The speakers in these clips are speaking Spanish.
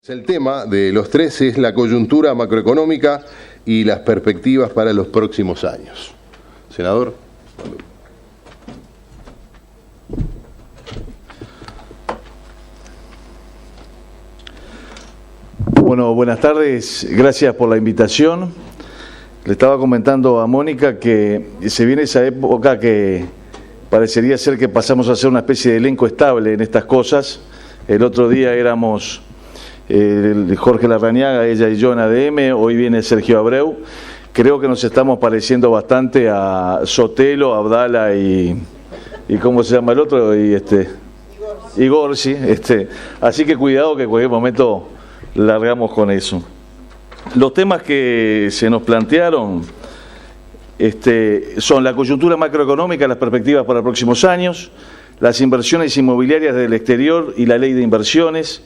El tema de los tres es la coyuntura macroeconómica y las perspectivas para los próximos años. Senador. Bueno, buenas tardes, gracias por la invitación. Le estaba comentando a Mónica que se viene esa época que parecería ser que pasamos a ser una especie de elenco estable en estas cosas. El otro día éramos Jorge Larrañaga, ella y yo en ADM, hoy viene Sergio Abreu. Creo que nos estamos pareciendo bastante a Sotelo, Abdala y ¿cómo se llama el otro? Igor, sí. Así que cuidado que en cualquier momento largamos con eso. Los temas que se nos plantearon son la coyuntura macroeconómica, las perspectivas para los próximos años, las inversiones inmobiliarias del exterior y la ley de inversiones,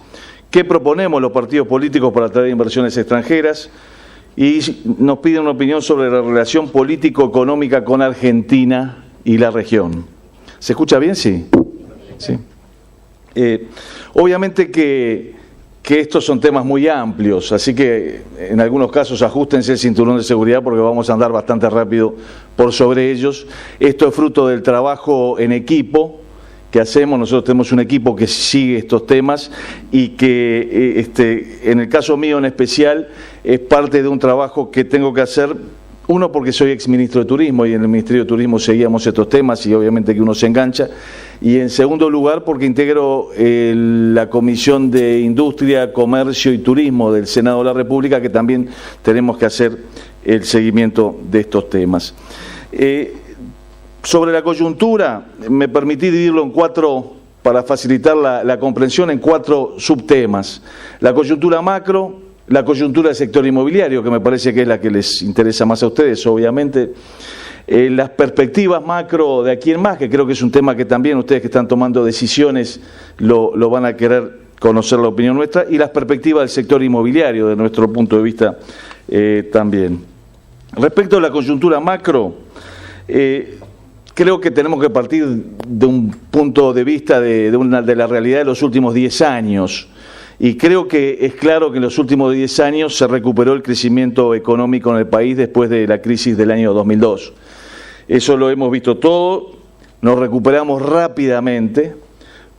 qué proponemos los partidos políticos para atraer inversiones extranjeras, y nos piden una opinión sobre la relación político-económica con Argentina y la región. ¿Se escucha bien? Sí. Obviamente que estos son temas muy amplios, así que en algunos casos ajustense el cinturón de seguridad porque vamos a andar bastante rápido por sobre ellos. Esto es fruto del trabajo en equipo que hacemos. Nosotros tenemos un equipo que sigue estos temas y que en el caso mío en especial es parte de un trabajo que tengo que hacer. Uno, porque soy exministro de Turismo y en el Ministerio de Turismo seguíamos estos temas y obviamente que uno se engancha. Y en segundo lugar, porque integro la Comisión de Industria, Comercio y Turismo del Senado de la República, que también tenemos que hacer el seguimiento de estos temas. Sobre la coyuntura, me permití dividirlo en cuatro, para facilitar la comprensión, en cuatro subtemas. La coyuntura macro, la coyuntura del sector inmobiliario, que me parece que es la que les interesa más a ustedes, obviamente. Las perspectivas macro de aquí en más, que creo que es un tema que también ustedes que están tomando decisiones lo van a querer conocer la opinión nuestra, y las perspectivas del sector inmobiliario, de nuestro punto de vista también. Respecto a la coyuntura macro, creo que tenemos que partir de un punto de vista de la realidad de los últimos 10 años. Y creo que es claro que en los últimos 10 años se recuperó el crecimiento económico en el país después de la crisis del año 2002. Eso lo hemos visto todo, nos recuperamos rápidamente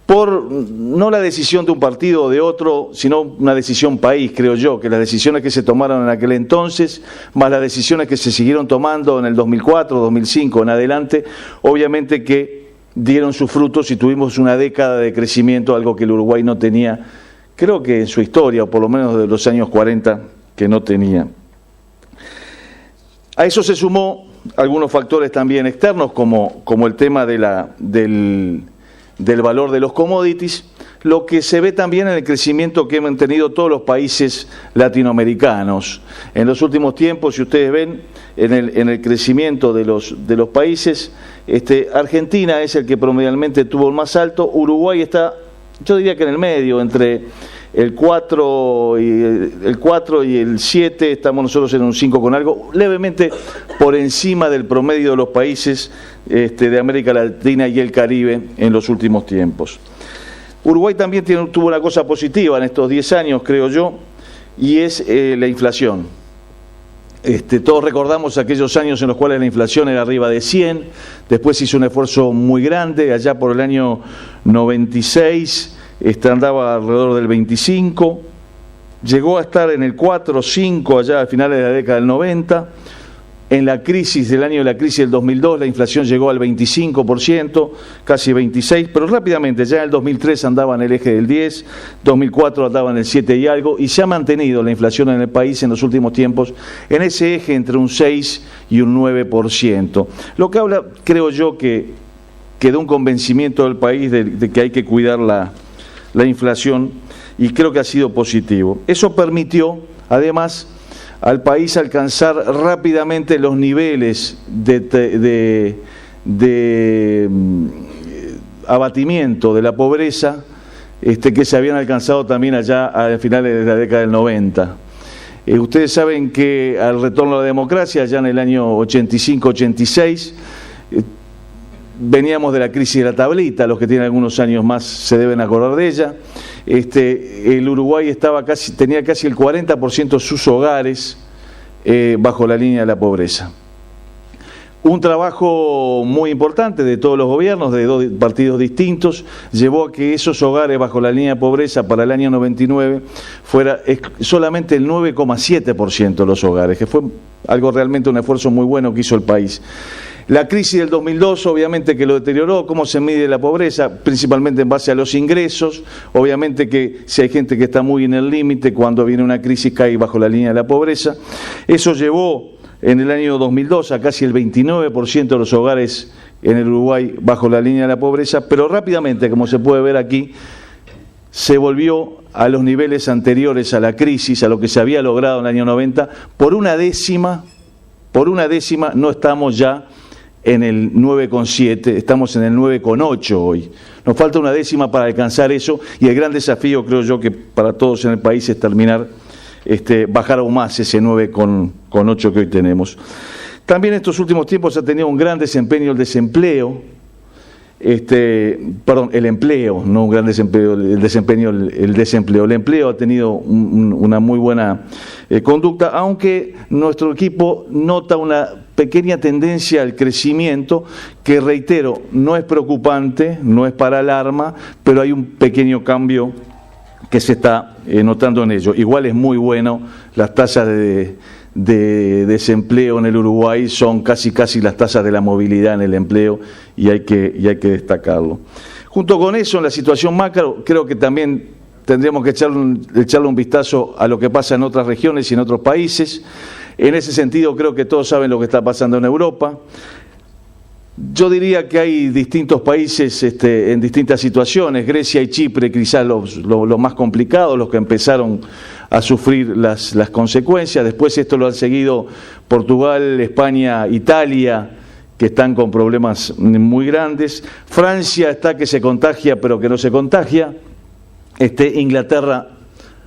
por no la decisión de un partido o de otro, sino una decisión país, creo yo, que las decisiones que se tomaron en aquel entonces, más las decisiones que se siguieron tomando en el 2004, 2005 en adelante, obviamente que dieron sus frutos y tuvimos una década de crecimiento, algo que el Uruguay no tenía, creo que en su historia, o por lo menos de los años 40, que no tenía. A eso se sumó algunos factores también externos, como el tema del valor de los commodities, lo que se ve también en el crecimiento que hemos tenido todos los países latinoamericanos. En los últimos tiempos, si ustedes ven, en el crecimiento de los países, Argentina es el que promedialmente tuvo el más alto, Uruguay está, yo diría que en el medio, entre el 4 y el 7, estamos nosotros en un 5 con algo, levemente por encima del promedio de los países de América Latina y el Caribe en los últimos tiempos. Uruguay también tuvo una cosa positiva en estos 10 años, creo yo, y es la inflación. Todos recordamos aquellos años en los cuales la inflación era arriba de 100, después hizo un esfuerzo muy grande, allá por el año 96, andaba alrededor del 25, llegó a estar en el 4 o 5 allá a finales de la década del 90, en la crisis del año de la crisis del 2002 la inflación llegó al 25%, casi 26%, pero rápidamente ya en el 2003 andaba en el eje del 10%, 2004 andaba en el 7 y algo, y se ha mantenido la inflación en el país en los últimos tiempos en ese eje entre un 6 y un 9%. Lo que habla, creo yo, que de un convencimiento del país de que hay que cuidar la inflación, y creo que ha sido positivo. Eso permitió, además, al país alcanzar rápidamente los niveles de abatimiento de la pobreza que se habían alcanzado también allá a finales de la década del 90. Ustedes saben que al retorno a la democracia, ya en el año 85-86, veníamos de la crisis de la tablita, los que tienen algunos años más se deben acordar de ella, el Uruguay tenía casi el 40% de sus hogares bajo la línea de la pobreza. Un trabajo muy importante de todos los gobiernos, de dos partidos distintos, llevó a que esos hogares bajo la línea de pobreza para el año 99 fuera solamente el 9,7% de los hogares, que fue algo realmente un esfuerzo muy bueno que hizo el país. La crisis del 2002 obviamente que lo deterioró. ¿Cómo se mide la pobreza? Principalmente en base a los ingresos. Obviamente que si hay gente que está muy en el límite, cuando viene una crisis cae bajo la línea de la pobreza. Eso llevó en el año 2002 a casi el 29% de los hogares en el Uruguay bajo la línea de la pobreza, pero rápidamente, como se puede ver aquí, se volvió a los niveles anteriores a la crisis, a lo que se había logrado en el año 90, por una décima no estamos ya en el 9,7, estamos en el 9,8 hoy. Nos falta una décima para alcanzar eso, y el gran desafío, creo yo, que para todos en el país es terminar, bajar aún más ese 9,8 que hoy tenemos. También en estos últimos tiempos ha tenido un gran desempeño el desempleo, el empleo, no un gran desempleo, el desempleo. El empleo ha tenido una muy buena conducta, aunque nuestro equipo nota una pequeña tendencia al crecimiento que, reitero, no es preocupante, no es para alarma, pero hay un pequeño cambio que se está notando en ello. Igual es muy bueno, las tasas de desempleo en el Uruguay son casi las tasas de la movilidad en el empleo, y hay que destacarlo. Junto con eso, en la situación macro, creo que también tendríamos que echarle un vistazo a lo que pasa en otras regiones y en otros países. En ese sentido, creo que todos saben lo que está pasando en Europa. Yo diría que hay distintos países en distintas situaciones. Grecia y Chipre quizás los más complicados, los que empezaron a sufrir las consecuencias. Después esto lo han seguido Portugal, España, Italia, que están con problemas muy grandes. Francia está que se contagia pero que no se contagia. Inglaterra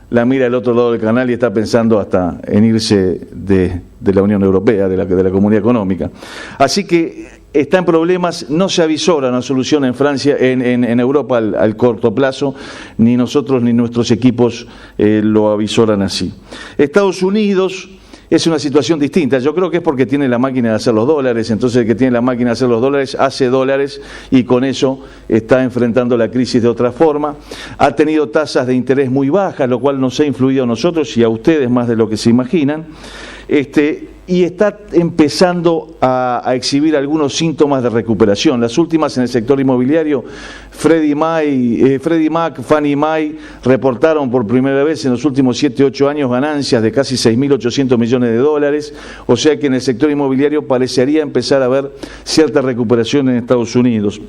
la mira al otro lado del canal y está pensando hasta en irse de la Unión Europea, de la Comunidad Económica. Así que está en problemas, no se avisora una solución en Francia, en Europa al corto plazo, ni nosotros ni nuestros equipos lo avisoran así. Estados Unidos es una situación distinta. Yo creo que es porque tiene la máquina de hacer los dólares, entonces el que tiene la máquina de hacer los dólares hace dólares y con eso está enfrentando la crisis de otra forma. Ha tenido tasas de interés muy bajas, lo cual nos ha influido a nosotros y a ustedes más de lo que se imaginan. Y está empezando a exhibir algunos síntomas de recuperación. Las últimas en el sector inmobiliario, Freddie Mac, Fannie Mae reportaron por primera vez en los últimos 7-8 años ganancias de casi 6.800 millones de dólares, o sea que en el sector inmobiliario parecería empezar a haber cierta recuperación en Estados Unidos.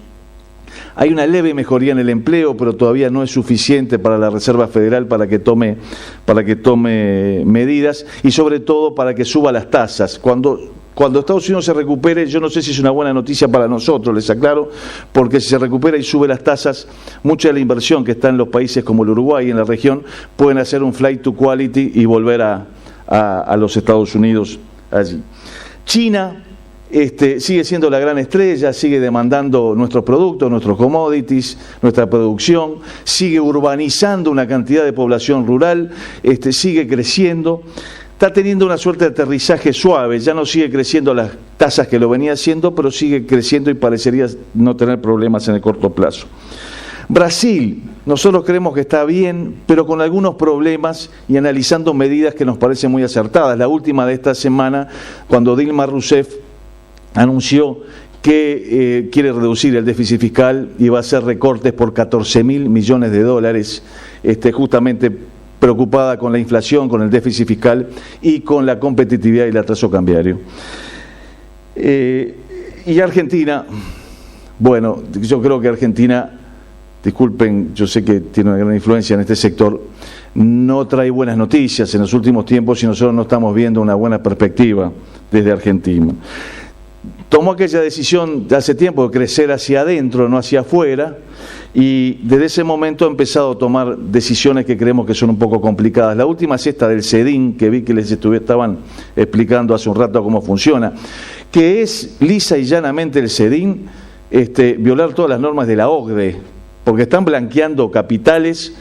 Hay una leve mejoría en el empleo, pero todavía no es suficiente para la Reserva Federal para que tome medidas y sobre todo para que suba las tasas. Cuando Estados Unidos se recupere, yo no sé si es una buena noticia para nosotros, les aclaro, porque si se recupera y sube las tasas, mucha de la inversión que está en los países como el Uruguay y en la región pueden hacer un flight to quality y volver a los Estados Unidos allí. China sigue siendo la gran estrella, sigue demandando nuestros productos, nuestros commodities, nuestra producción, sigue urbanizando una cantidad de población rural, sigue creciendo, está teniendo una suerte de aterrizaje suave, ya no sigue creciendo a las tasas que lo venía haciendo, pero sigue creciendo y parecería no tener problemas en el corto plazo. Brasil, nosotros creemos que está bien, pero con algunos problemas y analizando medidas que nos parecen muy acertadas. La última de esta semana, cuando Dilma Rousseff anunció que quiere reducir el déficit fiscal y va a hacer recortes por 14.000 millones de dólares, justamente preocupada con la inflación, con el déficit fiscal y con la competitividad y el atraso cambiario. Y Argentina, bueno, yo creo que Argentina, disculpen, yo sé que tiene una gran influencia en este sector, no trae buenas noticias en los últimos tiempos y nosotros no estamos viendo una buena perspectiva desde Argentina. Tomó aquella decisión de hace tiempo de crecer hacia adentro, no hacia afuera, y desde ese momento ha empezado a tomar decisiones que creemos que son un poco complicadas. La última es esta del CEDIN, que vi que les estaban explicando hace un rato cómo funciona, que es lisa y llanamente el CEDIN, violar todas las normas de la OCDE. porque están blanqueando capitales,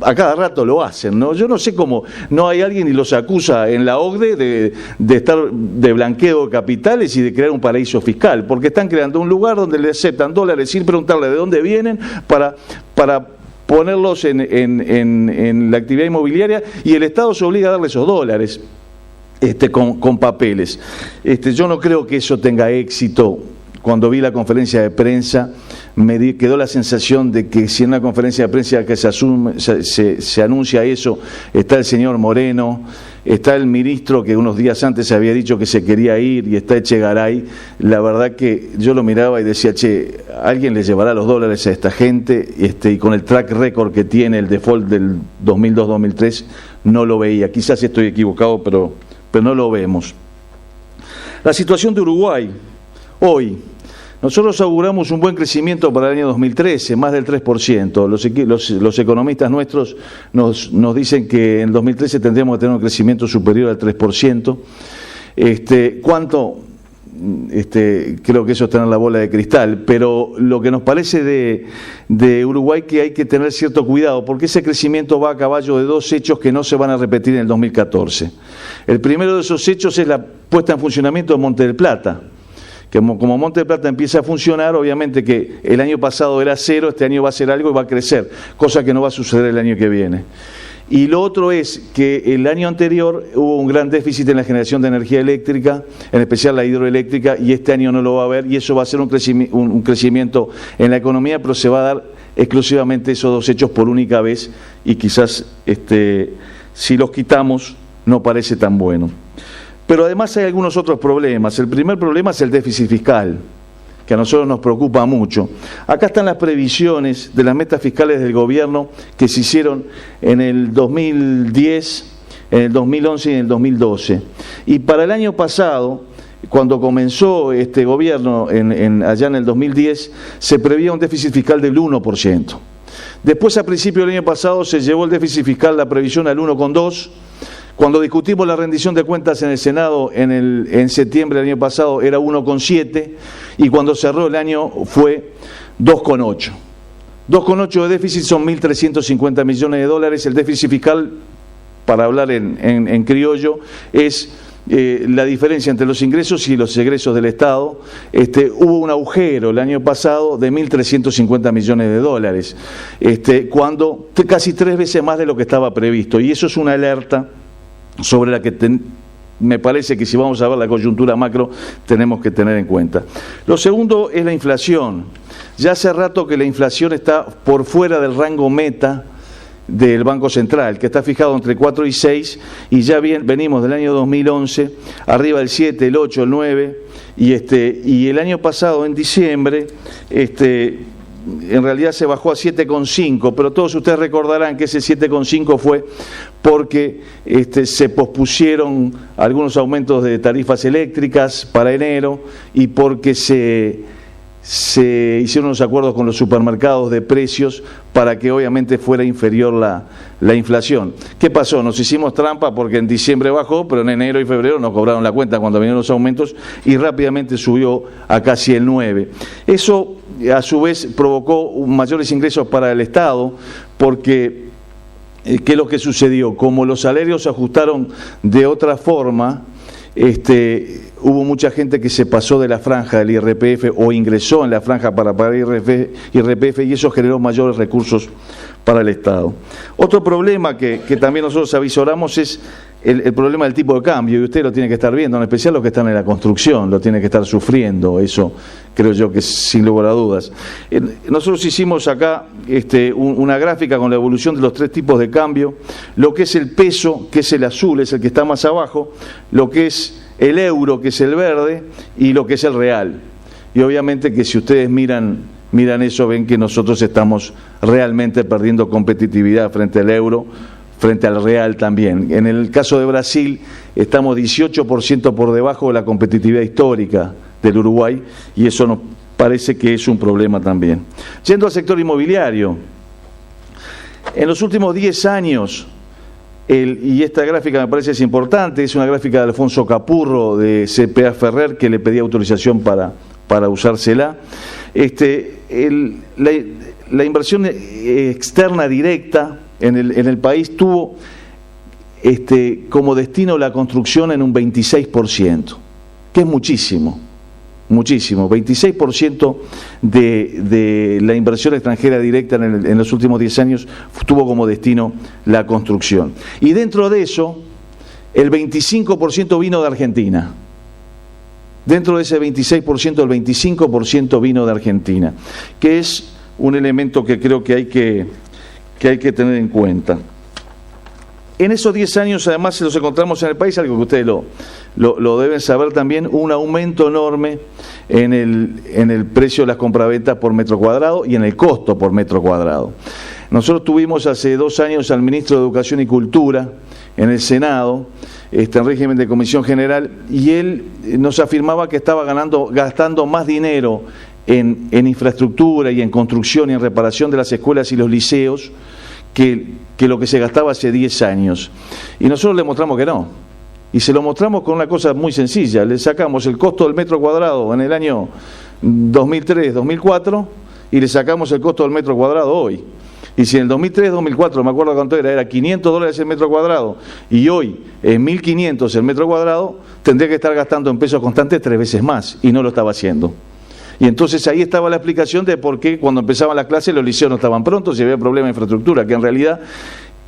a cada rato lo hacen, ¿no? Yo no sé cómo no hay alguien y los acusa en la OCDE de estar de blanqueo de capitales y de crear un paraíso fiscal, porque están creando un lugar donde le aceptan dólares sin preguntarle de dónde vienen para ponerlos en la actividad inmobiliaria, y el Estado se obliga a darle esos dólares con papeles. Yo no creo que eso tenga éxito. Cuando vi la conferencia de prensa, quedó la sensación de que si en una conferencia de prensa que se anuncia eso, está el señor Moreno, está el ministro que unos días antes había dicho que se quería ir, y está Echegaray, la verdad que yo lo miraba y decía, alguien le llevará los dólares a esta gente, y con el track record que tiene el default del 2002-2003, no lo veía. Quizás estoy equivocado, pero no lo vemos. La situación de Uruguay hoy. Nosotros auguramos un buen crecimiento para el año 2013, más del 3%. Los economistas nuestros nos dicen que en 2013 tendríamos que tener un crecimiento superior al 3%. ¿Cuánto? Creo que eso es tener la bola de cristal, pero lo que nos parece de Uruguay que hay que tener cierto cuidado, porque ese crecimiento va a caballo de dos hechos que no se van a repetir en el 2014. El primero de esos hechos es la puesta en funcionamiento de Monte del Plata. Como Monte del Plata empieza a funcionar, obviamente que el año pasado era 0, este año va a ser algo y va a crecer, cosa que no va a suceder el año que viene. Y lo otro es que el año anterior hubo un gran déficit en la generación de energía eléctrica, en especial la hidroeléctrica, y este año no lo va a haber, y eso va a ser un crecimiento en la economía, pero se va a dar exclusivamente esos dos hechos por única vez, y quizás si los quitamos no parece tan bueno. Pero además hay algunos otros problemas. El primer problema es el déficit fiscal, que a nosotros nos preocupa mucho. Acá están las previsiones de las metas fiscales del gobierno que se hicieron en el 2010, en el 2011 y en el 2012. Y para el año pasado, cuando comenzó este gobierno allá en el 2010, se preveía un déficit fiscal del 1%. Después, a principio del año pasado, se llevó el déficit fiscal, la previsión, al 1,2%. Cuando discutimos la rendición de cuentas en el Senado en septiembre del año pasado era 1,7, y cuando cerró el año fue 2,8. 2,8 de déficit son 1.350 millones de dólares. El déficit fiscal, para hablar en criollo, es la diferencia entre los ingresos y los egresos del Estado. Hubo un agujero el año pasado de 1.350 millones de dólares, cuando casi 3 veces más de lo que estaba previsto, y eso es una alerta sobre la que me parece que si vamos a ver la coyuntura macro tenemos que tener en cuenta. Lo segundo es la inflación. Ya hace rato que la inflación está por fuera del rango meta del Banco Central, que está fijado entre 4 y 6, y ya venimos del año 2011, arriba del 7, el 8, el 9, y el año pasado, en diciembre, en realidad se bajó a 7,5, pero todos ustedes recordarán que ese 7,5 fue porque se pospusieron algunos aumentos de tarifas eléctricas para enero, y porque se hicieron unos acuerdos con los supermercados de precios para que obviamente fuera inferior la inflación. ¿Qué pasó? Nos hicimos trampa porque en diciembre bajó, pero en enero y febrero nos cobraron la cuenta cuando vinieron los aumentos, y rápidamente subió a casi el 9. Eso a su vez provocó mayores ingresos para el Estado, porque ¿qué es lo que sucedió? Como los salarios se ajustaron de otra forma, hubo mucha gente que se pasó de la franja del IRPF o ingresó en la franja para pagar IRPF, y eso generó mayores recursos para el Estado. Otro problema que también nosotros avisoramos es el problema del tipo de cambio, y usted lo tiene que estar viendo, en especial los que están en la construcción, lo tiene que estar sufriendo, eso creo yo que sin lugar a dudas. Nosotros hicimos acá una gráfica con la evolución de los 3 tipos de cambio, lo que es el peso, que es el azul, es el que está más abajo, lo que es el euro, que es el verde, y lo que es el real. Y obviamente que si ustedes miran eso, ven que nosotros estamos realmente perdiendo competitividad frente al euro, frente al real también. En el caso de Brasil estamos 18% por debajo de la competitividad histórica del Uruguay, y eso nos parece que es un problema también. Yendo al sector inmobiliario, en los últimos 10 años, y esta gráfica me parece es importante, es una gráfica de Alfonso Capurro de CPA Ferrer, que le pedí autorización para usársela. la inversión externa directa en el país tuvo como destino la construcción en un 26%, que es muchísimo, 26% de la inversión extranjera directa en los últimos 10 años tuvo como destino la construcción. Y dentro de eso, el 25% vino de Argentina. Dentro de ese 26%, el 25% vino de Argentina, que es un elemento que creo que hay que tener en cuenta. En esos 10 años, además, los encontramos en el país, algo que ustedes lo deben saber también, un aumento enorme en el precio de las compraventas por metro cuadrado y en el costo por metro cuadrado. Nosotros tuvimos hace 2 años al ministro de Educación y Cultura en el Senado, en régimen de comisión general, y él nos afirmaba que estaba gastando más dinero en infraestructura y en construcción y en reparación de las escuelas y los liceos que lo que se gastaba hace 10 años. Y nosotros le mostramos que no. Y se lo mostramos con una cosa muy sencilla. Le sacamos el costo del metro cuadrado en el año 2003, 2004 y le sacamos el costo del metro cuadrado hoy. Y si en el 2003, 2004, me acuerdo cuánto era $500 el metro cuadrado y hoy es 1.500 el metro cuadrado, tendría que estar gastando en pesos constantes 3 veces más y no lo estaba haciendo. Y entonces ahí estaba la explicación de por qué cuando empezaban las clases los liceos no estaban prontos y había problemas de infraestructura, que en realidad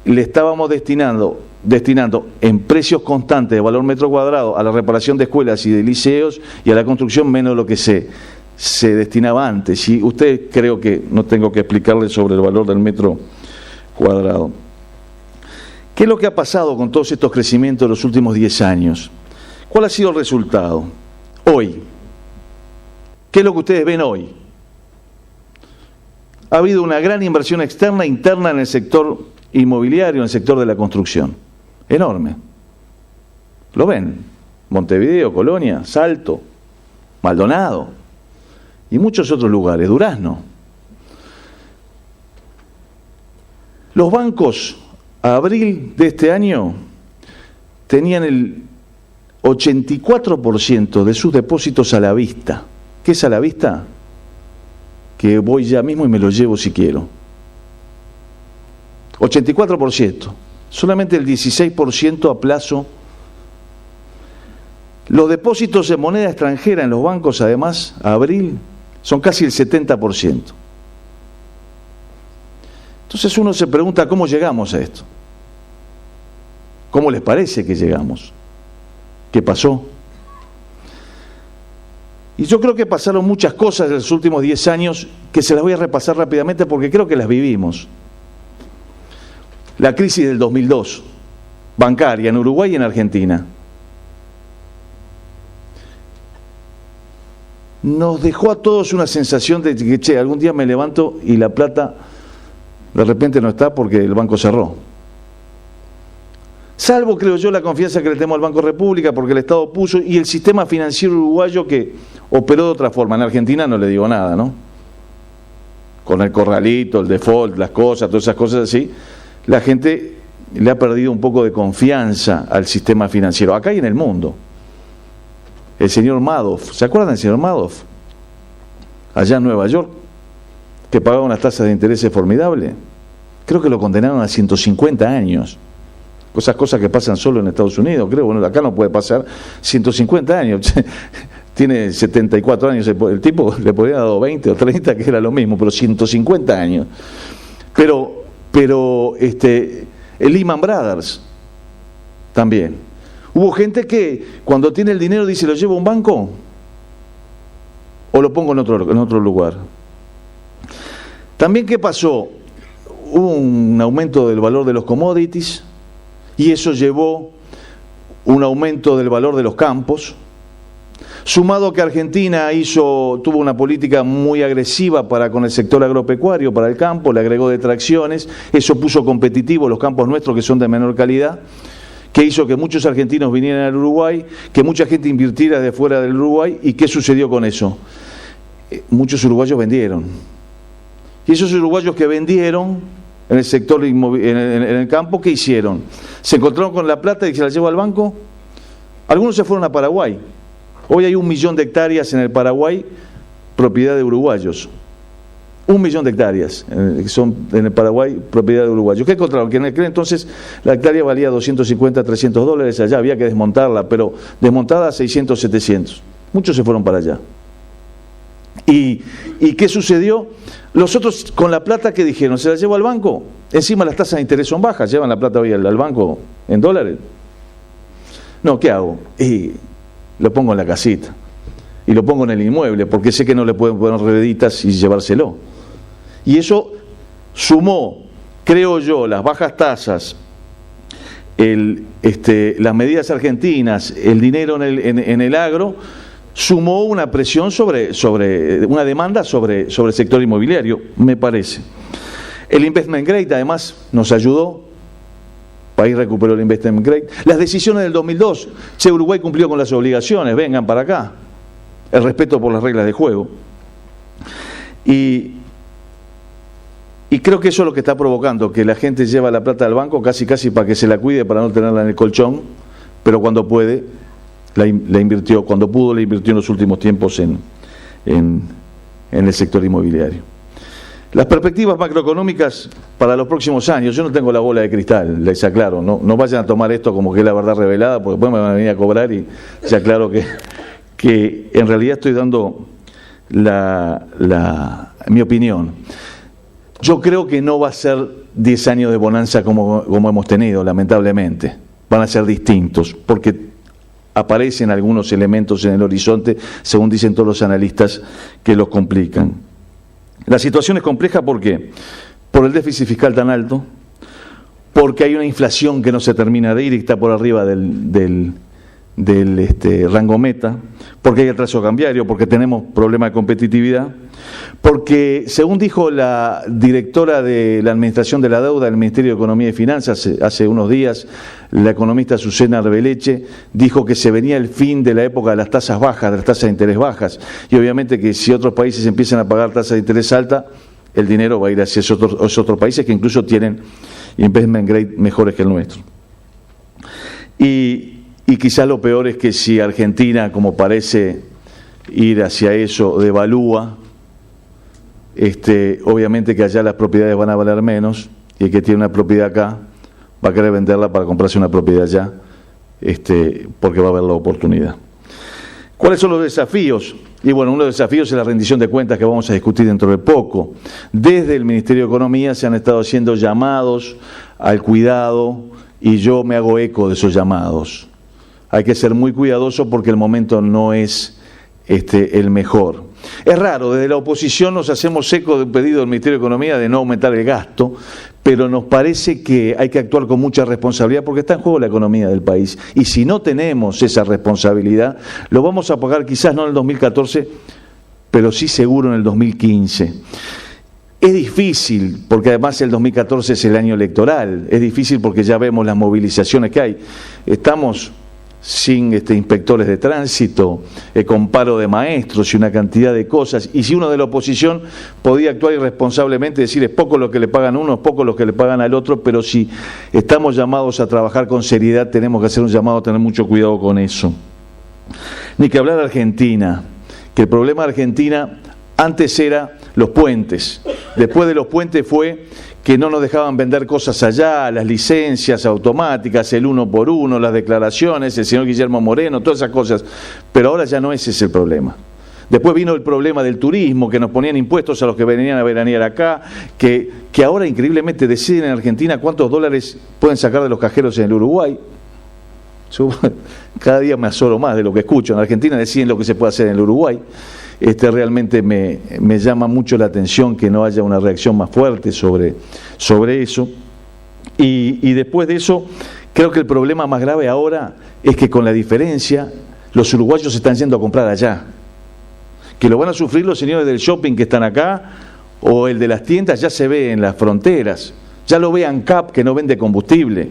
le estábamos destinando en precios constantes de valor metro cuadrado a la reparación de escuelas y de liceos y a la construcción menos de lo que se destinaba antes. Y usted, creo que no tengo que explicarle sobre el valor del metro cuadrado. ¿Qué es lo que ha pasado con todos estos crecimientos de los últimos 10 años? ¿Cuál ha sido el resultado? Hoy. ¿Qué es lo que ustedes ven hoy? Ha habido una gran inversión externa e interna en el sector inmobiliario, en el sector de la construcción. Enorme. ¿Lo ven? Montevideo, Colonia, Salto, Maldonado y muchos otros lugares, Durazno. Los bancos a abril de este año tenían el 84% de sus depósitos a la vista. ¿Qué es a la vista? Que voy ya mismo y me lo llevo si quiero. 84%. Solamente el 16% a plazo. Los depósitos en moneda extranjera en los bancos, además, a abril, son casi el 70%. Entonces uno se pregunta cómo llegamos a esto. ¿Cómo les parece que llegamos? ¿Qué pasó? Y yo creo que pasaron muchas cosas en los últimos 10 años que se las voy a repasar rápidamente porque creo que las vivimos. La crisis del 2002, bancaria en Uruguay y en Argentina. Nos dejó a todos una sensación de que, algún día me levanto y la plata de repente no está porque el banco cerró. Salvo, creo yo, la confianza que le tenemos al Banco República porque el Estado puso y el sistema financiero uruguayo que operó de otra forma. En Argentina no le digo nada, ¿no? Con el corralito, el default, las cosas, todas esas cosas así, la gente le ha perdido un poco de confianza al sistema financiero, acá y en el mundo. El señor Madoff, ¿se acuerdan del señor Madoff? Allá en Nueva York, que pagaba unas tasas de intereses formidables. Creo que lo condenaron a 150 años. Cosas que pasan solo en Estados Unidos, creo. Bueno, acá no puede pasar 150 años. Tiene 74 años el tipo, le podrían haber dado 20 o 30, que era lo mismo, pero 150 años. Pero el Lehman Brothers también. Hubo gente que cuando tiene el dinero dice, ¿lo llevo a un banco? ¿O lo pongo en otro lugar? También, ¿qué pasó? Hubo un aumento del valor de los commodities y eso llevó un aumento del valor de los campos, sumado a que Argentina tuvo una política muy agresiva con el sector agropecuario, para el campo, le agregó detracciones, eso puso competitivos los campos nuestros que son de menor calidad, que hizo que muchos argentinos vinieran al Uruguay, que mucha gente invirtiera de fuera del Uruguay. ¿Y qué sucedió con eso? Muchos uruguayos vendieron. Y esos uruguayos que vendieron en el sector en el campo, ¿qué hicieron? Se encontraron con la plata y se la llevó al banco. Algunos se fueron a Paraguay. Hoy hay 1 millón de hectáreas en el Paraguay, propiedad de uruguayos. 1 millón de hectáreas, que son en el Paraguay propiedad de uruguayos. ¿Qué encontraron? Que en aquel entonces la hectárea valía $250, $300, allá había que desmontarla, pero desmontada 600, 700. Muchos se fueron para allá. ¿Y qué sucedió? Los otros, con la plata, ¿qué dijeron? ¿Se la llevo al banco? Encima las tasas de interés son bajas, llevan la plata hoy al banco en dólares. No, ¿qué hago? Y lo pongo en la casita. Y lo pongo en el inmueble, porque sé que no le pueden poner rededitas y llevárselo. Y eso sumó, creo yo, las bajas tasas, las medidas argentinas, el dinero en el agro, sumó una presión sobre una demanda sobre el sector inmobiliario, me parece. El investment grade, además, nos ayudó. El país recuperó el investment grade. Las decisiones del 2002, Uruguay cumplió con las obligaciones, vengan para acá. El respeto por las reglas de juego. Y creo que eso es lo que está provocando, que la gente lleva la plata al banco casi para que se la cuide, para no tenerla en el colchón, pero cuando puede, la invirtió, cuando pudo, la invirtió en los últimos tiempos en el sector inmobiliario. Las perspectivas macroeconómicas para los próximos años, yo no tengo la bola de cristal, les aclaro, no vayan a tomar esto como que es la verdad revelada, porque después me van a venir a cobrar y ya aclaro que en realidad estoy dando mi opinión. Yo creo que no va a ser 10 años de bonanza como hemos tenido, lamentablemente. Van a ser distintos, porque aparecen algunos elementos en el horizonte, según dicen todos los analistas, que los complican. La situación es compleja, ¿por qué? Por el déficit fiscal tan alto, porque hay una inflación que no se termina de ir y está por arriba del rango meta, porque hay atraso cambiario, porque tenemos problema de competitividad, porque, según dijo la directora de la Administración de la Deuda del Ministerio de Economía y Finanzas hace unos días, la economista Susana Arbeleche, dijo que se venía el fin de la época de las tasas bajas, de las tasas de interés bajas, y obviamente que si otros países empiezan a pagar tasas de interés altas, el dinero va a ir hacia esos otros países que incluso tienen investment grade mejores que el nuestro. Y quizás lo peor es que si Argentina, como parece ir hacia eso, devalúa, obviamente que allá las propiedades van a valer menos, y el que tiene una propiedad acá va a querer venderla para comprarse una propiedad allá, porque va a haber la oportunidad. ¿Cuáles son los desafíos? Y bueno, uno de los desafíos es la rendición de cuentas, que vamos a discutir dentro de poco. Desde el Ministerio de Economía se han estado haciendo llamados al cuidado, y yo me hago eco de esos llamados. Hay que ser muy cuidadoso porque el momento no es el mejor. Es raro, desde la oposición nos hacemos eco del pedido del Ministerio de Economía de no aumentar el gasto, pero nos parece que hay que actuar con mucha responsabilidad porque está en juego la economía del país. Y si no tenemos esa responsabilidad, lo vamos a pagar quizás no en el 2014, pero sí seguro en el 2015. Es difícil, porque además el 2014 es el año electoral, es difícil porque ya vemos las movilizaciones que hay. Estamos sin inspectores de tránsito, con paro de maestros y una cantidad de cosas, y si uno de la oposición podía actuar irresponsablemente, decir es poco lo que le pagan a uno, es poco lo que le pagan al otro, pero si estamos llamados a trabajar con seriedad, tenemos que hacer un llamado a tener mucho cuidado con eso. Ni que hablar de Argentina, que el problema de Argentina antes era los puentes, después de los puentes fue que no nos dejaban vender cosas allá, las licencias automáticas, el 1 por 1, las declaraciones, el señor Guillermo Moreno, todas esas cosas, pero ahora ya no ese es el problema. Después vino el problema del turismo, que nos ponían impuestos a los que venían a veranear acá, que ahora increíblemente deciden en Argentina cuántos dólares pueden sacar de los cajeros en el Uruguay. Cada día me asoro más de lo que escucho. En Argentina deciden lo que se puede hacer en el Uruguay. Realmente me llama mucho la atención que no haya una reacción más fuerte sobre eso. Y después de eso, creo que el problema más grave ahora es que con la diferencia, los uruguayos están yendo a comprar allá. Que lo van a sufrir los señores del shopping que están acá, o el de las tiendas, ya se ve en las fronteras. Ya lo ve ANCAP, que no vende combustible.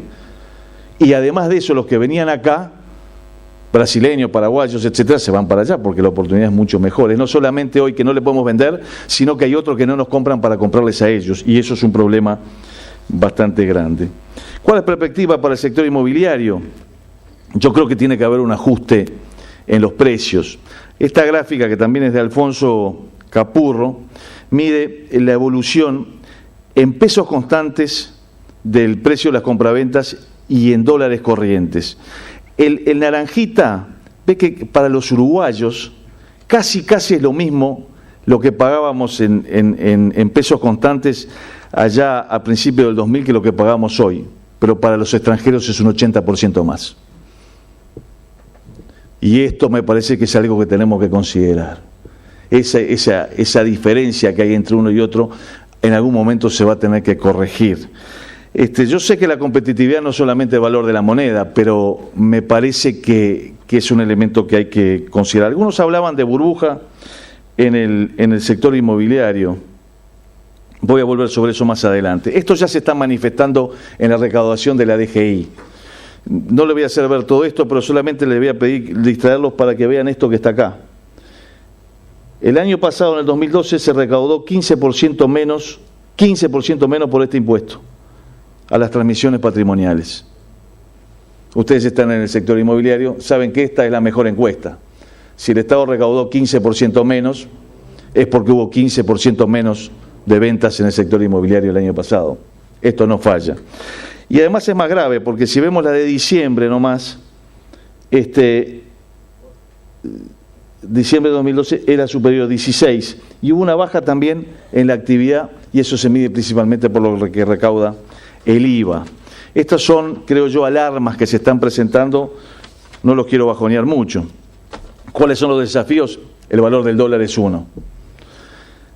Y además de eso, los que venían acá, brasileños, paraguayos, etcétera, se van para allá porque la oportunidad es mucho mejor. Es no solamente hoy que no le podemos vender, sino que hay otros que no nos compran para comprarles a ellos, y eso es un problema bastante grande. ¿Cuál es la perspectiva para el sector inmobiliario? Yo creo que tiene que haber un ajuste en los precios. Esta gráfica, que también es de Alfonso Capurro, mide la evolución en pesos constantes del precio de las compraventas y en dólares corrientes. El naranjita ve que para los uruguayos casi es lo mismo lo que pagábamos en pesos constantes allá a principios del 2000 que lo que pagamos hoy, pero para los extranjeros es un 80% más. Y esto me parece que es algo que tenemos que considerar. Esa diferencia que hay entre uno y otro en algún momento se va a tener que corregir. Yo sé que la competitividad no es solamente el valor de la moneda, pero me parece que es un elemento que hay que considerar. Algunos hablaban de burbuja en el sector inmobiliario. Voy a volver sobre eso más adelante. Esto ya se está manifestando en la recaudación de la DGI. No le voy a hacer ver todo esto, pero solamente les voy a pedir distraerlos para que vean esto que está acá. El año pasado, en el 2012, se recaudó 15% menos por este impuesto a las transmisiones patrimoniales. Ustedes están en el sector inmobiliario, saben que esta es la mejor encuesta. Si el Estado recaudó 15% menos, es porque hubo 15% menos de ventas en el sector inmobiliario el año pasado. Esto no falla. Y además es más grave, porque si vemos la de diciembre nomás, diciembre de 2012 era superior a 16, y hubo una baja también en la actividad, y eso se mide principalmente por lo que recauda el IVA. Estas son, creo yo, alarmas que se están presentando, no los quiero bajonear mucho. ¿Cuáles son los desafíos? El valor del dólar es uno.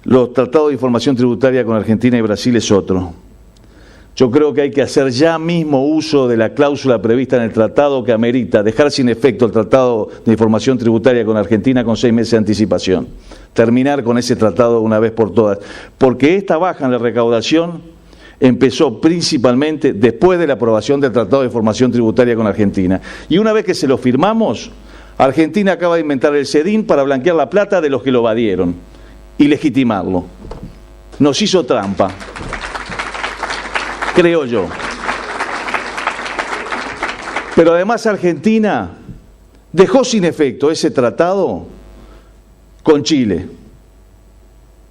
Los tratados de información tributaria con Argentina y Brasil es otro. Yo creo que hay que hacer ya mismo uso de la cláusula prevista en el tratado que amerita dejar sin efecto el tratado de información tributaria con Argentina con 6 meses de anticipación. Terminar con ese tratado una vez por todas. Porque esta baja en la recaudación empezó principalmente después de la aprobación del tratado de información tributaria con Argentina. Y una vez que se lo firmamos, Argentina acaba de inventar el CEDIN para blanquear la plata de los que lo evadieron y legitimarlo. Nos hizo trampa, creo yo. Pero además Argentina dejó sin efecto ese tratado con Chile.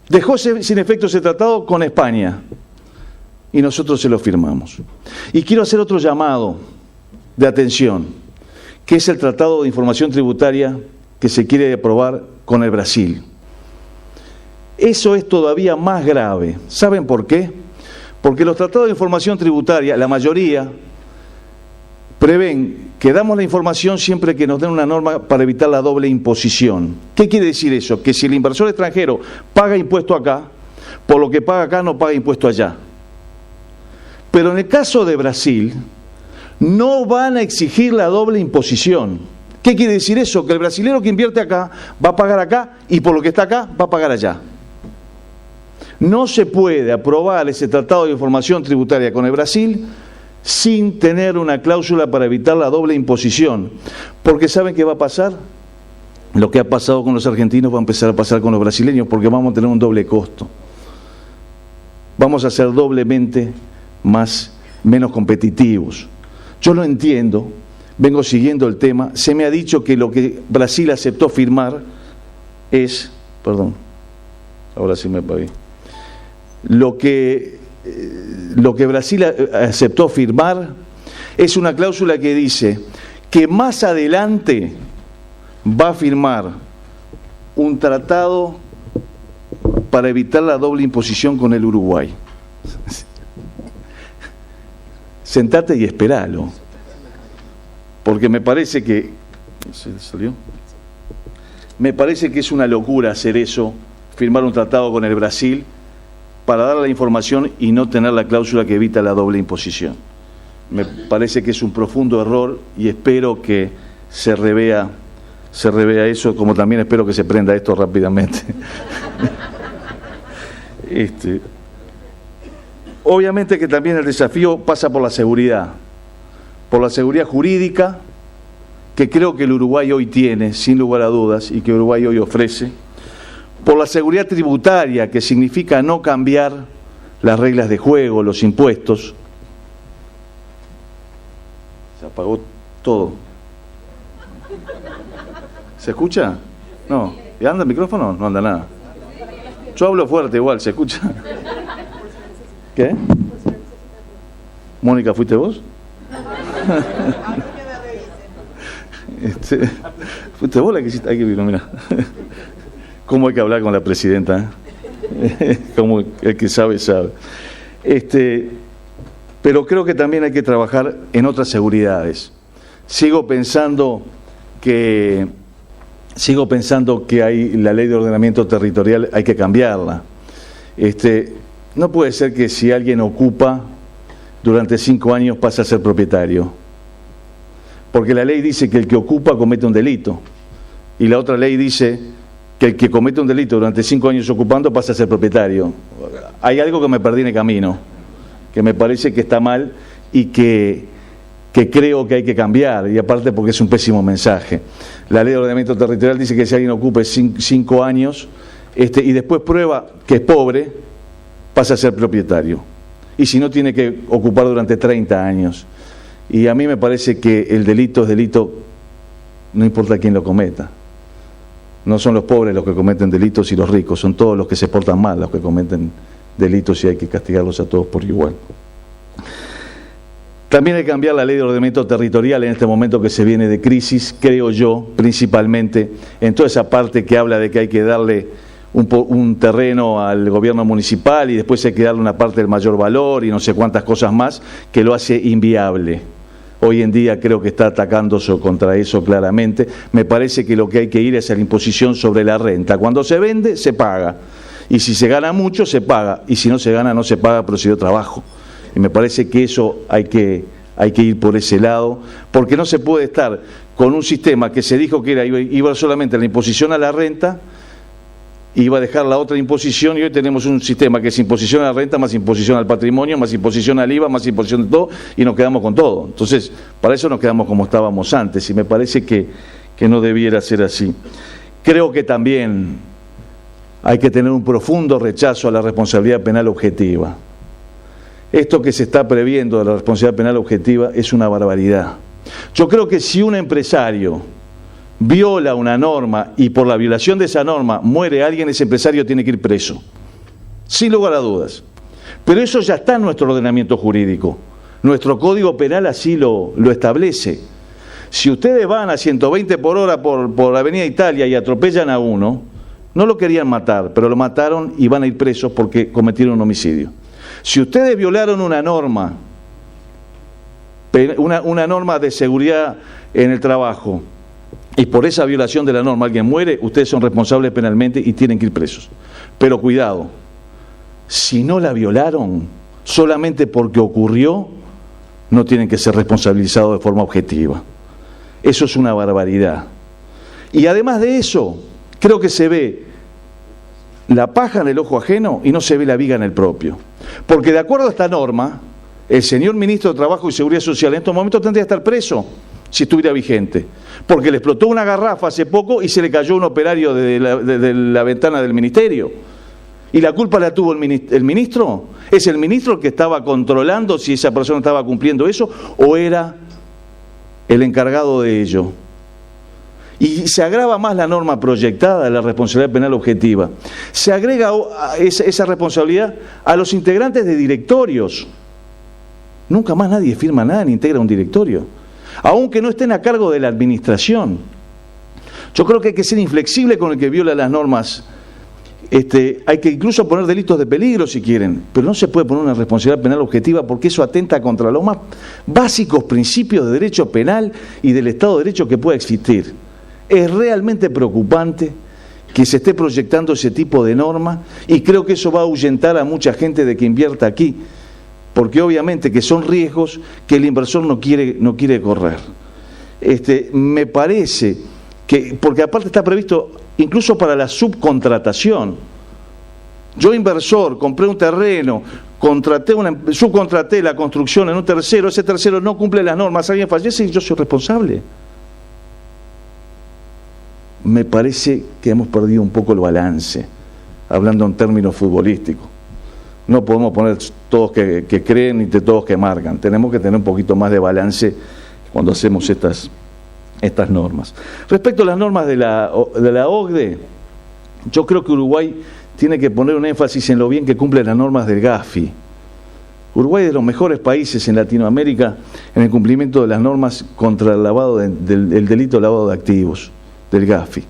Dejó sin efecto ese tratado con España. Y nosotros se lo firmamos. Y quiero hacer otro llamado de atención, que es el Tratado de Información Tributaria que se quiere aprobar con el Brasil. Eso es todavía más grave. ¿Saben por qué? Porque los tratados de información tributaria, la mayoría, prevén que damos la información siempre que nos den una norma para evitar la doble imposición. ¿Qué quiere decir eso? Que si el inversor extranjero paga impuesto acá, por lo que paga acá no paga impuesto allá. Pero en el caso de Brasil, no van a exigir la doble imposición. ¿Qué quiere decir eso? Que el brasilero que invierte acá va a pagar acá y por lo que está acá va a pagar allá. No se puede aprobar ese tratado de información tributaria con el Brasil sin tener una cláusula para evitar la doble imposición. Porque ¿saben qué va a pasar? Lo que ha pasado con los argentinos va a empezar a pasar con los brasileños, porque vamos a tener un doble costo. Vamos a ser doblemente menos competitivos. Yo lo entiendo, vengo siguiendo el tema, se me ha dicho que lo que Brasil aceptó firmar es, ahora sí me pagué, lo que Brasil aceptó firmar es una cláusula que dice que más adelante va a firmar un tratado para evitar la doble imposición con el Uruguay. Sentate y esperalo, porque me parece que es una locura hacer eso, firmar un tratado con el Brasil para dar la información y no tener la cláusula que evita la doble imposición. Me parece que es un profundo error y espero que se revea eso, como también espero que se prenda esto rápidamente. Obviamente que también el desafío pasa por la seguridad jurídica, que creo que el Uruguay hoy tiene, sin lugar a dudas, y que Uruguay hoy ofrece, por la seguridad tributaria, que significa no cambiar las reglas de juego, los impuestos. Se apagó todo. ¿Se escucha? No. ¿Y anda el micrófono? No anda nada. Yo hablo fuerte igual, ¿se escucha? ¿Qué? Mónica, ¿fuiste vos? ¿Fuiste vos la que hiciste? Hay que verlo, mira. ¿Cómo hay que hablar con la presidenta? Como el que sabe, sabe. Pero creo que también hay que trabajar en otras seguridades. Sigo pensando que hay la ley de ordenamiento territorial, hay que cambiarla. No puede ser que si alguien ocupa durante 5 años pasa a ser propietario. Porque la ley dice que el que ocupa comete un delito. Y la otra ley dice que el que comete un delito durante 5 años ocupando pasa a ser propietario. Hay algo que me perdí en el camino, que me parece que está mal y que creo que hay que cambiar, y aparte porque es un pésimo mensaje. La ley de ordenamiento territorial dice que si alguien ocupe 5 años y después prueba que es pobre, pasa a ser propietario. Y si no, tiene que ocupar durante 30 años. Y a mí me parece que el delito es delito, no importa quién lo cometa. No son los pobres los que cometen delitos y los ricos, son todos los que se portan mal los que cometen delitos y hay que castigarlos a todos por igual. También hay que cambiar la ley de ordenamiento territorial en este momento que se viene de crisis, creo yo, principalmente en toda esa parte que habla de que hay que darle un terreno al gobierno municipal y después hay que darle una parte del mayor valor y no sé cuántas cosas más, que lo hace inviable. Hoy en día creo que está atacándose contra eso claramente. Me parece que lo que hay que ir es a la imposición sobre la renta. Cuando se vende, se paga. Y si se gana mucho, se paga. Y si no se gana, no se paga, pero se dio trabajo. Y me parece que eso hay que ir por ese lado, porque no se puede estar con un sistema que se dijo que iba solamente a la imposición a la renta, iba a dejar la otra imposición, y hoy tenemos un sistema que es imposición a la renta, más imposición al patrimonio, más imposición al IVA, más imposición de todo, y nos quedamos con todo. Entonces, para eso nos quedamos como estábamos antes, y me parece que no debiera ser así. Creo que también hay que tener un profundo rechazo a la responsabilidad penal objetiva. Esto que se está previendo de la responsabilidad penal objetiva es una barbaridad. Yo creo que si un empresario viola una norma y por la violación de esa norma muere alguien, ese empresario tiene que ir preso, sin lugar a dudas. Pero eso ya está en nuestro ordenamiento jurídico. Nuestro Código Penal así lo establece. Si ustedes van a 120 por hora por la Avenida Italia y atropellan a uno, no lo querían matar, pero lo mataron y van a ir presos porque cometieron un homicidio. Si ustedes violaron una norma de seguridad en el trabajo, y por esa violación de la norma alguien muere, ustedes son responsables penalmente y tienen que ir presos. Pero cuidado, si no la violaron, solamente porque ocurrió, no tienen que ser responsabilizados de forma objetiva. Eso es una barbaridad. Y además de eso, creo que se ve la paja en el ojo ajeno y no se ve la viga en el propio. Porque de acuerdo a esta norma, el señor ministro de Trabajo y Seguridad Social en estos momentos tendría que estar preso si estuviera vigente, porque le explotó una garrafa hace poco y se le cayó un operario de la ventana del ministerio. ¿Y la culpa la tuvo el ministro? ¿Es el ministro el que estaba controlando si esa persona estaba cumpliendo eso o era el encargado de ello? Y se agrava más la norma proyectada de la responsabilidad penal objetiva. Se agrega esa responsabilidad a los integrantes de directorios. Nunca más nadie firma nada ni integra un directorio, aunque no estén a cargo de la administración. Yo creo que hay que ser inflexible con el que viola las normas. Hay que incluso poner delitos de peligro si quieren, pero no se puede poner una responsabilidad penal objetiva porque eso atenta contra los más básicos principios de derecho penal y del Estado de Derecho que pueda existir. Es realmente preocupante que se esté proyectando ese tipo de norma y creo que eso va a ahuyentar a mucha gente de que invierta aquí, porque obviamente que son riesgos que el inversor no quiere correr. Me parece que, porque aparte está previsto incluso para la subcontratación. Yo, inversor, compré un terreno, subcontraté la construcción en un tercero, ese tercero no cumple las normas, alguien fallece y yo soy responsable. Me parece que hemos perdido un poco el balance, hablando en términos futbolísticos. No podemos poner todos que creen ni todos que marcan. Tenemos que tener un poquito más de balance cuando hacemos estas normas. Respecto a las normas de la OCDE, yo creo que Uruguay tiene que poner un énfasis en lo bien que cumple las normas del Gafi. Uruguay es de los mejores países en Latinoamérica en el cumplimiento de las normas contra el lavado del delito de lavado de activos del Gafi.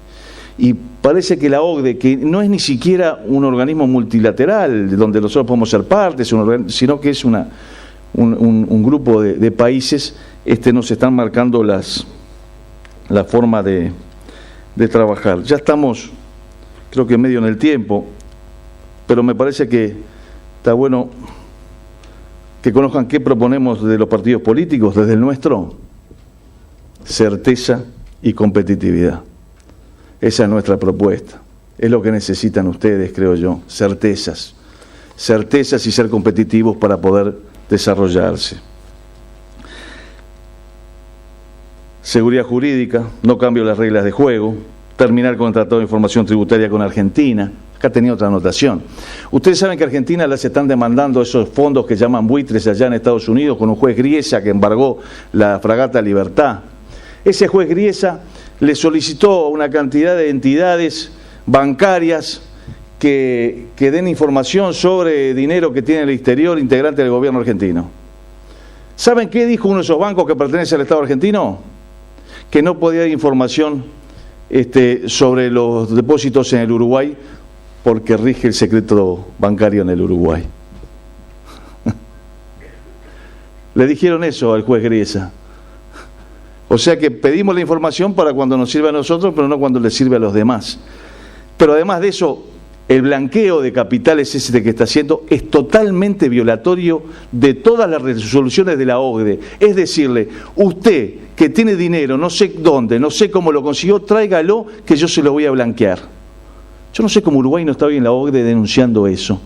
Y parece que la OCDE, que no es ni siquiera un organismo multilateral donde nosotros podemos ser partes, sino que es un grupo de países, nos están marcando la forma de trabajar. Ya estamos, creo que medio en el tiempo, pero me parece que está bueno que conozcan qué proponemos de los partidos políticos, desde el nuestro: certeza y competitividad. Esa es nuestra propuesta. Es lo que necesitan ustedes, creo yo, certezas. Certezas y ser competitivos para poder desarrollarse. Seguridad jurídica, no cambio las reglas de juego, terminar con el Tratado de Información Tributaria con Argentina. Acá tenía otra anotación. Ustedes saben que a Argentina les están demandando esos fondos que llaman buitres allá en Estados Unidos con un juez Griesa que embargó la fragata Libertad. Ese juez Griesa le solicitó a una cantidad de entidades bancarias que den información sobre dinero que tiene el exterior integrante del gobierno argentino. ¿Saben qué dijo uno de esos bancos que pertenece al Estado argentino? Que no podía dar información sobre los depósitos en el Uruguay porque rige el secreto bancario en el Uruguay. Le dijeron eso al juez Griesa. O sea que pedimos la información para cuando nos sirve a nosotros, pero no cuando le sirve a los demás. Pero además de eso, el blanqueo de capitales ese que está haciendo es totalmente violatorio de todas las resoluciones de la OCDE. Es decirle, usted que tiene dinero, no sé dónde, no sé cómo lo consiguió, tráigalo que yo se lo voy a blanquear. Yo no sé cómo Uruguay no está hoy en la OCDE denunciando eso.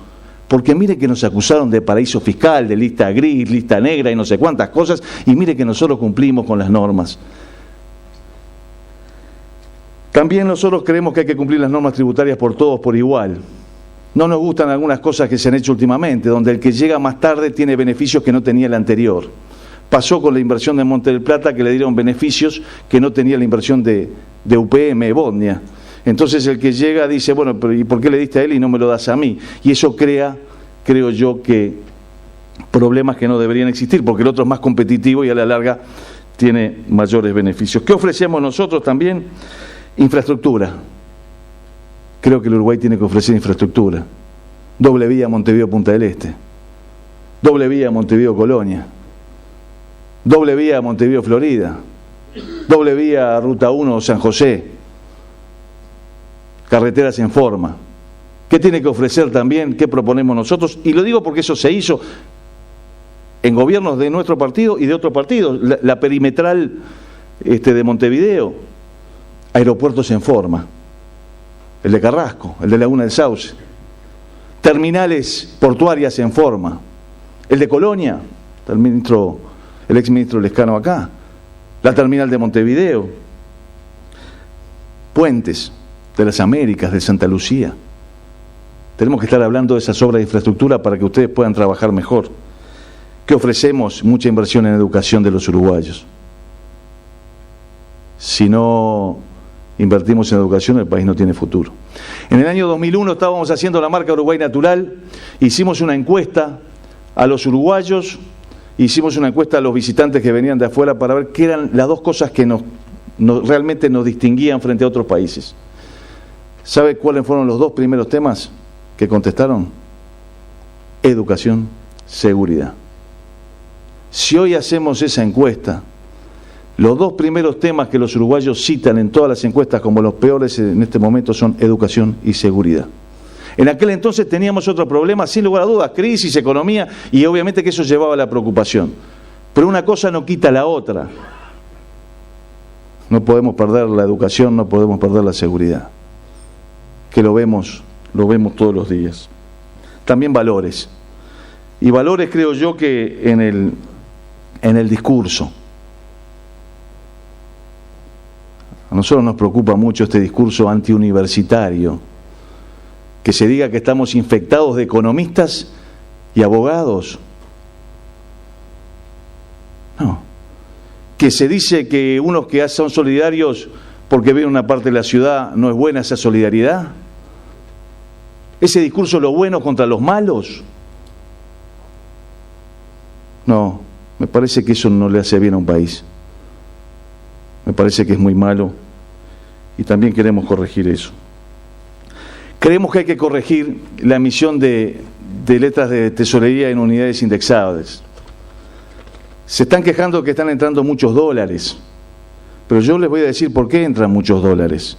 Porque mire que nos acusaron de paraíso fiscal, de lista gris, lista negra y no sé cuántas cosas, y mire que nosotros cumplimos con las normas. También nosotros creemos que hay que cumplir las normas tributarias por todos por igual. No nos gustan algunas cosas que se han hecho últimamente, donde el que llega más tarde tiene beneficios que no tenía el anterior. Pasó con la inversión de Monte del Plata, que le dieron beneficios que no tenía la inversión de UPM, Bosnia. Entonces el que llega dice, bueno, pero ¿y por qué le diste a él y no me lo das a mí? Y eso crea, creo yo, que problemas que no deberían existir, porque el otro es más competitivo y a la larga tiene mayores beneficios. ¿Qué ofrecemos nosotros también? Infraestructura. Creo que el Uruguay tiene que ofrecer infraestructura. Doble vía Montevideo-Punta del Este. Doble vía Montevideo-Colonia. Doble vía Montevideo-Florida. Doble vía Ruta 1 San José. Carreteras en forma. ¿Qué tiene que ofrecer también? ¿Qué proponemos nosotros? Y lo digo porque eso se hizo en gobiernos de nuestro partido y de otros partidos. La perimetral de Montevideo, aeropuertos en forma, el de Carrasco, el de Laguna del Sauce, terminales portuarias en forma, el de Colonia, el exministro Lescano acá, la terminal de Montevideo, puentes de las Américas, de Santa Lucía. Tenemos que estar hablando de esas obras de infraestructura para que ustedes puedan trabajar mejor. ¿Qué ofrecemos? Mucha inversión en educación de los uruguayos. Si no invertimos en educación, el país no tiene futuro. En el año 2001 estábamos haciendo la marca Uruguay Natural, hicimos una encuesta a los uruguayos, hicimos una encuesta a los visitantes que venían de afuera para ver qué eran las dos cosas que realmente nos distinguían frente a otros países. ¿Sabe cuáles fueron los dos primeros temas que contestaron? Educación, seguridad. Si hoy hacemos esa encuesta, los dos primeros temas que los uruguayos citan en todas las encuestas como los peores en este momento son educación y seguridad. En aquel entonces teníamos otro problema, sin lugar a dudas, crisis, economía, y obviamente que eso llevaba a la preocupación. Pero una cosa no quita la otra. No podemos perder la educación, no podemos perder la seguridad, que lo vemos todos los días. También valores. Y valores creo yo que en el discurso. A nosotros nos preocupa mucho este discurso antiuniversitario, que se diga que estamos infectados de economistas y abogados. No. Que se dice que unos que son solidarios porque viven en una parte de la ciudad, ¿no es buena esa solidaridad? ese discurso de los buenos contra los malos. No, me parece que eso no le hace bien a un país. Me parece que es muy malo y también queremos corregir eso. Creemos que hay que corregir la emisión de letras de tesorería en unidades indexadas. Se están quejando que están entrando muchos dólares, pero yo les voy a decir por qué entran muchos dólares.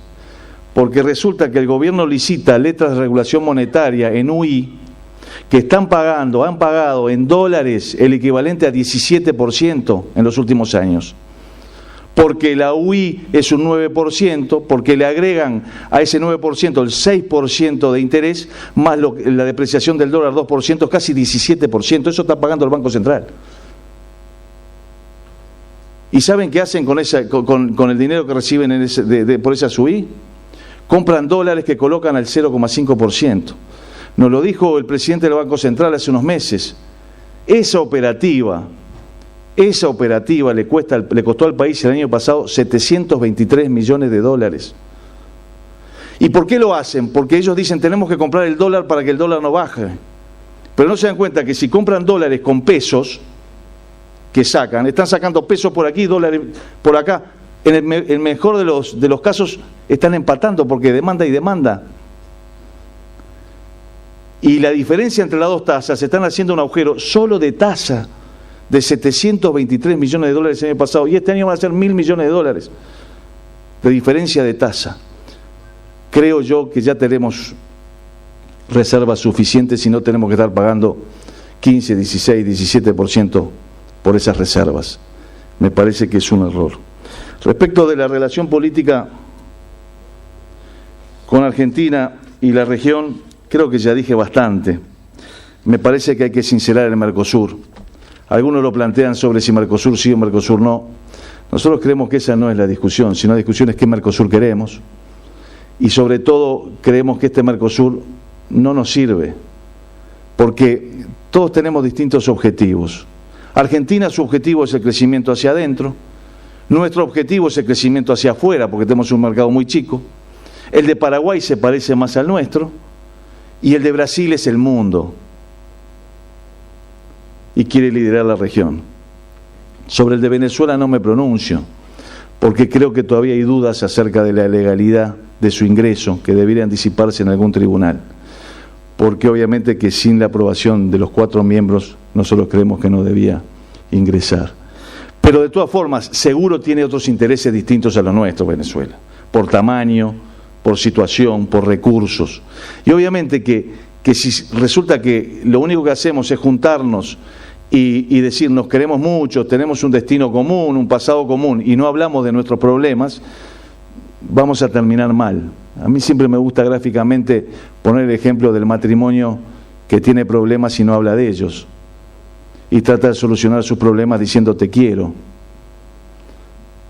Porque resulta que el gobierno licita letras de regulación monetaria en UI que han pagado en dólares el equivalente a 17% en los últimos años. Porque la UI es un 9%, porque le agregan a ese 9% el 6% de interés, más la depreciación del dólar 2%, casi 17%, eso está pagando el Banco Central. ¿Y saben qué hacen con el dinero que reciben por esa UI? Compran dólares que colocan al 0,5%. Nos lo dijo el presidente del Banco Central hace unos meses. Esa operativa le costó al país el año pasado 723 millones de dólares. ¿Y por qué lo hacen? Porque ellos dicen tenemos que comprar el dólar para que el dólar no baje. Pero no se dan cuenta que si compran dólares con pesos que están sacando pesos por aquí, dólares por acá, en el mejor de los casos están empatando porque demanda y demanda. Y la diferencia entre las dos tasas, están haciendo un agujero solo de tasa de 723 millones de dólares el año pasado, y este año van a ser 1.000 millones de dólares de diferencia de tasa. Creo yo que ya tenemos reservas suficientes y no tenemos que estar pagando 15, 16, 17% por esas reservas. Me parece que es un error. Respecto de la relación política con Argentina y la región, creo que ya dije bastante. Me parece que hay que sincerar el Mercosur. Algunos lo plantean sobre si Mercosur sí o Mercosur no. Nosotros creemos que esa no es la discusión, sino la discusión es qué Mercosur queremos. Y sobre todo creemos que este Mercosur no nos sirve, porque todos tenemos distintos objetivos. Argentina, su objetivo es el crecimiento hacia adentro. Nuestro objetivo es el crecimiento hacia afuera, porque tenemos un mercado muy chico. El de Paraguay se parece más al nuestro. Y el de Brasil es el mundo. Y quiere liderar la región. Sobre el de Venezuela no me pronuncio, porque creo que todavía hay dudas acerca de la legalidad de su ingreso, que deberían disiparse en algún tribunal. Porque obviamente que sin la aprobación de los 4 miembros, nosotros creemos que no debía ingresar. Pero de todas formas, seguro tiene otros intereses distintos a los nuestros, Venezuela, por tamaño, por situación, por recursos. Y obviamente que si resulta que lo único que hacemos es juntarnos y decir nos queremos mucho, tenemos un destino común, un pasado común, y no hablamos de nuestros problemas, vamos a terminar mal. A mí siempre me gusta gráficamente poner el ejemplo del matrimonio que tiene problemas y no habla de ellos, y trata de solucionar sus problemas diciendo te quiero.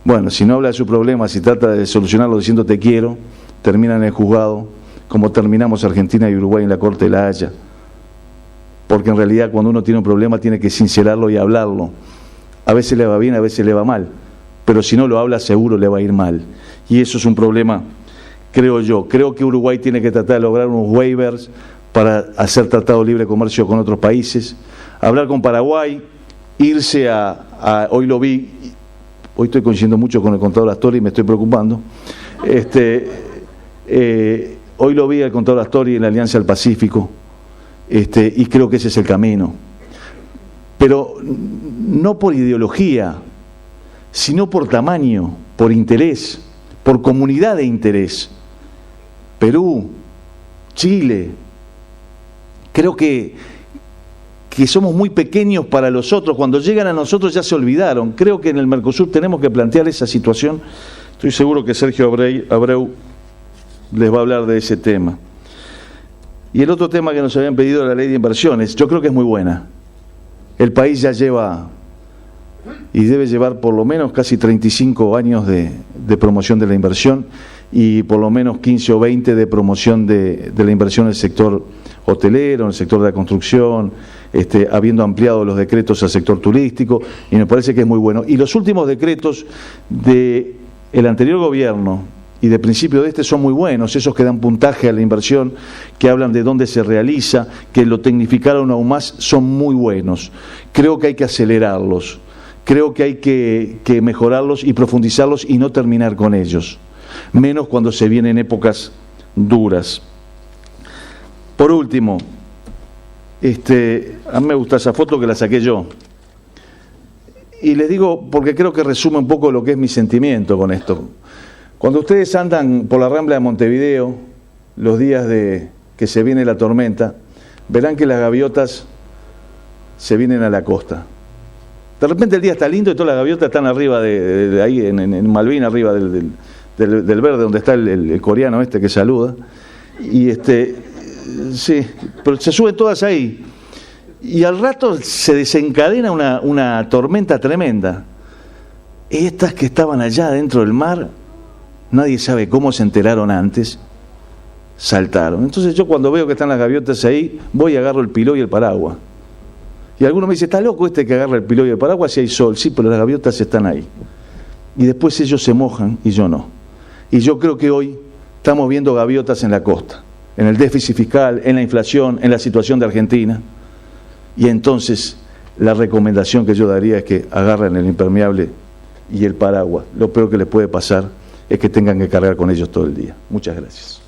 Bueno, si no habla de sus problemas y trata de solucionarlo diciendo te quiero, termina en el juzgado, como terminamos Argentina y Uruguay en la Corte de la Haya. Porque en realidad cuando uno tiene un problema tiene que sincerarlo y hablarlo. A veces le va bien, a veces le va mal, pero si no lo habla seguro le va a ir mal. Y eso es un problema, creo yo. Creo que Uruguay tiene que tratar de lograr unos waivers para hacer tratado de libre comercio con otros países, hablar con Paraguay, irse hoy lo vi, hoy estoy coincidiendo mucho con el contador Astori y me estoy preocupando, hoy lo vi al contador Astori en la Alianza del Pacífico, y creo que ese es el camino. Pero no por ideología, sino por tamaño, por interés, por comunidad de interés. Perú, Chile, creo que somos muy pequeños para los otros. Cuando llegan a nosotros ya se olvidaron. Creo que en el Mercosur tenemos que plantear esa situación. Estoy seguro que Sergio Abreu les va a hablar de ese tema. Y el otro tema que nos habían pedido, la ley de inversiones, yo creo que es muy buena. El país ya lleva y debe llevar por lo menos casi 35 años de promoción de la inversión y por lo menos 15 o 20 de promoción de la inversión en el sector hotelero, en el sector de la construcción, habiendo ampliado los decretos al sector turístico, y me parece que es muy bueno. Y los últimos decretos del anterior gobierno y de principio de este son muy buenos, esos que dan puntaje a la inversión, que hablan de dónde se realiza, que lo tecnificaron aún más, son muy buenos. Creo que hay que acelerarlos, creo que hay que mejorarlos y profundizarlos y no terminar con ellos, menos cuando se vienen épocas duras. Por último, a mí me gusta esa foto que la saqué yo. Y les digo, porque creo que resume un poco lo que es mi sentimiento con esto. Cuando ustedes andan por la Rambla de Montevideo, los días de que se viene la tormenta, verán que las gaviotas se vienen a la costa. De repente el día está lindo y todas las gaviotas están arriba de ahí, en Malvin, arriba del verde, donde está el coreano que saluda. Y sí, pero se suben todas ahí. Y al rato se desencadena una tormenta tremenda. Estas que estaban allá dentro del mar, nadie sabe cómo se enteraron antes, saltaron. Entonces yo cuando veo que están las gaviotas ahí, voy y agarro el piló y el paraguas. Y alguno me dice, ¿está loco que agarra el piló y el paraguas si hay sol? Sí, pero las gaviotas están ahí. Y después ellos se mojan y yo no. Y yo creo que hoy estamos viendo gaviotas en la costa, en el déficit fiscal, en la inflación, en la situación de Argentina. Y entonces la recomendación que yo daría es que agarren el impermeable y el paraguas. Lo peor que les puede pasar es que tengan que cargar con ellos todo el día. Muchas gracias.